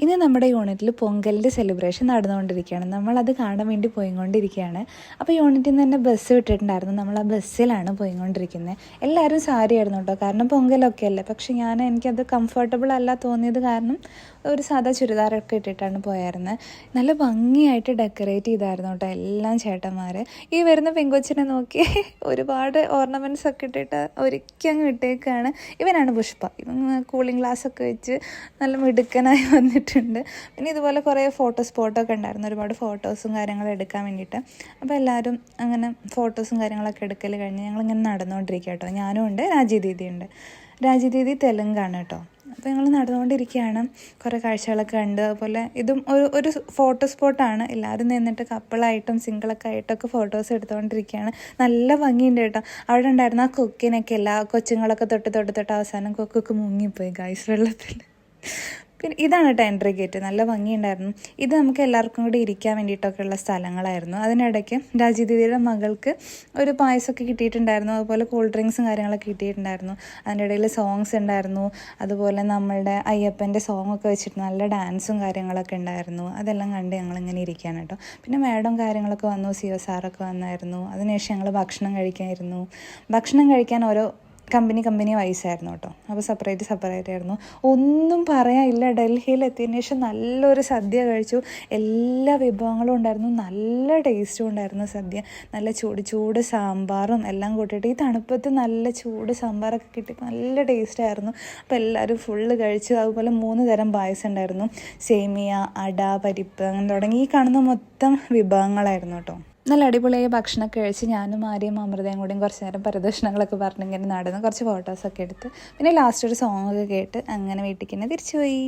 ഇന്ന് നമ്മുടെ യൂണിറ്റിൽ പൊങ്കലിൻ്റെ സെലിബ്രേഷൻ നടന്നുകൊണ്ടിരിക്കുകയാണ്. നമ്മളത് കാണാൻ വേണ്ടി പോയിക്കൊണ്ടിരിക്കുകയാണ്. അപ്പോൾ യൂണിറ്റിൽ നിന്ന് തന്നെ ബസ് വിട്ടിട്ടുണ്ടായിരുന്നു. നമ്മൾ ആ ബസ്സിലാണ് പോയിക്കൊണ്ടിരിക്കുന്നത്. എല്ലാവരും സാരി ആയിരുന്നു കേട്ടോ, കാരണം പൊങ്കലൊക്കെ അല്ലേ. പക്ഷെ എനിക്കത് കംഫർട്ടബിൾ അല്ല തോന്നിയത് കാരണം ഒരു സാധാ ചുരിദാറൊക്കെ ഇട്ടിട്ടാണ് പോയായിരുന്നത്. നല്ല ഭംഗിയായിട്ട് ഡെക്കറേറ്റ് ചെയ്തായിരുന്നു കേട്ടോ എല്ലാം ചേട്ടന്മാർ. ഈ വരുന്ന പെങ്കൊച്ചിനെ നോക്കി ഒരുപാട് ഓർണമെൻറ്റ്സ് ഒക്കെ ഇട്ടിട്ട് ഒരിക്കൽ അങ്ങ് ഇട്ടേക്കാണ്. ഇവനാണ് പുഷ്പ. ഇവൻ കൂളിംഗ് ഗ്ലാസ്സൊക്കെ വെച്ച് നല്ല മിടുക്കനായി വന്നിട്ടുണ്ട്. പിന്നെ ഇതുപോലെ കുറേ സ്പോട്ടൊക്കെ ഉണ്ടായിരുന്നു, ഒരുപാട് ഫോട്ടോസും കാര്യങ്ങളും എടുക്കാൻ വേണ്ടിയിട്ട്. അപ്പോൾ എല്ലാവരും അങ്ങനെ ഫോട്ടോസും കാര്യങ്ങളൊക്കെ എടുക്കൽ കഴിഞ്ഞ് ഞങ്ങളിങ്ങനെ നടന്നുകൊണ്ടിരിക്കുക കേട്ടോ. ഞാനും ഉണ്ട്, രാജി ദീദിയുണ്ട്. രാജി ദീദി തെലുങ്കാണ് കേട്ടോ. അപ്പോൾ ഞങ്ങൾ നടന്നുകൊണ്ടിരിക്കുകയാണ്, കുറേ കാഴ്ചകളൊക്കെ ഉണ്ട്. അതുപോലെ ഇതും ഒരു ഫോട്ടോ സ്പോട്ടാണ്. എല്ലാവരും നിന്നിട്ട് കപ്പിളായിട്ടും സിംഗിളൊക്കെ ആയിട്ടൊക്കെ ഫോട്ടോസ് എടുത്തുകൊണ്ടിരിക്കുകയാണ്. നല്ല ഭംഗിയുണ്ട് കേട്ടോ. അവിടെ ഉണ്ടായിരുന്ന ആ കൊക്കിനൊക്കെ എല്ലാ കൊച്ചുങ്ങളൊക്കെ തൊട്ട് അവസാനം കൊക്കൊക്കെ മുങ്ങിപ്പോയി ഗൈസ് വെള്ളത്തിൽ. പിന്നെ ഇതാണ് കേട്ടോ എൻട്രി ഗേറ്റ്. നല്ല ഭംഗിയുണ്ടായിരുന്നു. ഇത് നമുക്ക് എല്ലാവർക്കും കൂടി ഇരിക്കാൻ വേണ്ടിയിട്ടൊക്കെ ഉള്ള സ്ഥലങ്ങളായിരുന്നു. അതിനിടയ്ക്ക് രാജി ദീദിയുടെ മകൾക്ക് ഒരു പായസമൊക്കെ കിട്ടിയിട്ടുണ്ടായിരുന്നു. അതുപോലെ കൂൾ ഡ്രിങ്ക്സും കാര്യങ്ങളൊക്കെ കിട്ടിയിട്ടുണ്ടായിരുന്നു. അതിൻ്റെ ഇടയിൽ സോങ്സ് ഉണ്ടായിരുന്നു. അതുപോലെ നമ്മളുടെ അയ്യപ്പൻ്റെ സോങ്ങൊക്കെ വെച്ചിട്ട് നല്ല ഡാൻസും കാര്യങ്ങളൊക്കെ ഉണ്ടായിരുന്നു. അതെല്ലാം കണ്ട് ഞങ്ങളിങ്ങനെ ഇരിക്കുകയാണ് കേട്ടോ. പിന്നെ മാഡം കാര്യങ്ങളൊക്കെ വന്നു, സിഒ സാറൊക്കെ വന്നായിരുന്നു. അതിനുശേഷം ഞങ്ങൾ ഭക്ഷണം കഴിക്കാൻ ഓരോ കമ്പനി വൈസായിരുന്നു കേട്ടോ. അപ്പോൾ സെപ്പറേറ്റ് ആയിരുന്നു. ഒന്നും പറയാനില്ല. ഡൽഹിയിൽ എത്തിയതിന് ശേഷം നല്ലൊരു സദ്യ കഴിച്ചു. എല്ലാ വിഭവങ്ങളും ഉണ്ടായിരുന്നു, നല്ല ടേസ്റ്റും ഉണ്ടായിരുന്നു സദ്യ. നല്ല ചൂട് സാമ്പാറും എല്ലാം കൂട്ടിയിട്ട് ഈ തണുപ്പത്ത് നല്ല ചൂട് സാമ്പാറൊക്കെ കിട്ടിയപ്പോൾ നല്ല ടേസ്റ്റായിരുന്നു. അപ്പോൾ എല്ലാവരും ഫുള്ള് കഴിച്ചു. അതുപോലെ 3 തരം പായസം ഉണ്ടായിരുന്നു. സേമിയ, അട, പരിപ്പ്, അങ്ങനെ തുടങ്ങി ഈ കാണുന്ന മൊത്തം വിഭവങ്ങളായിരുന്നു കേട്ടോ. നല്ല അടിപൊളിയായി ഭക്ഷണമൊക്കെ കഴിച്ച് ഞാനും ആര്യയും അമൃതയും കൂടിയും കുറച്ച് നേരം പരദൂഷണങ്ങളൊക്കെ പറഞ്ഞിങ്ങനെ നടന്ന് കുറച്ച് ഫോട്ടോസൊക്കെ എടുത്ത് പിന്നെ ലാസ്റ്റ് ഒരു സോങ്ങൊക്കെ കേട്ട് അങ്ങനെ വീട്ടിൽ തന്നെ തിരിച്ചു പോയി.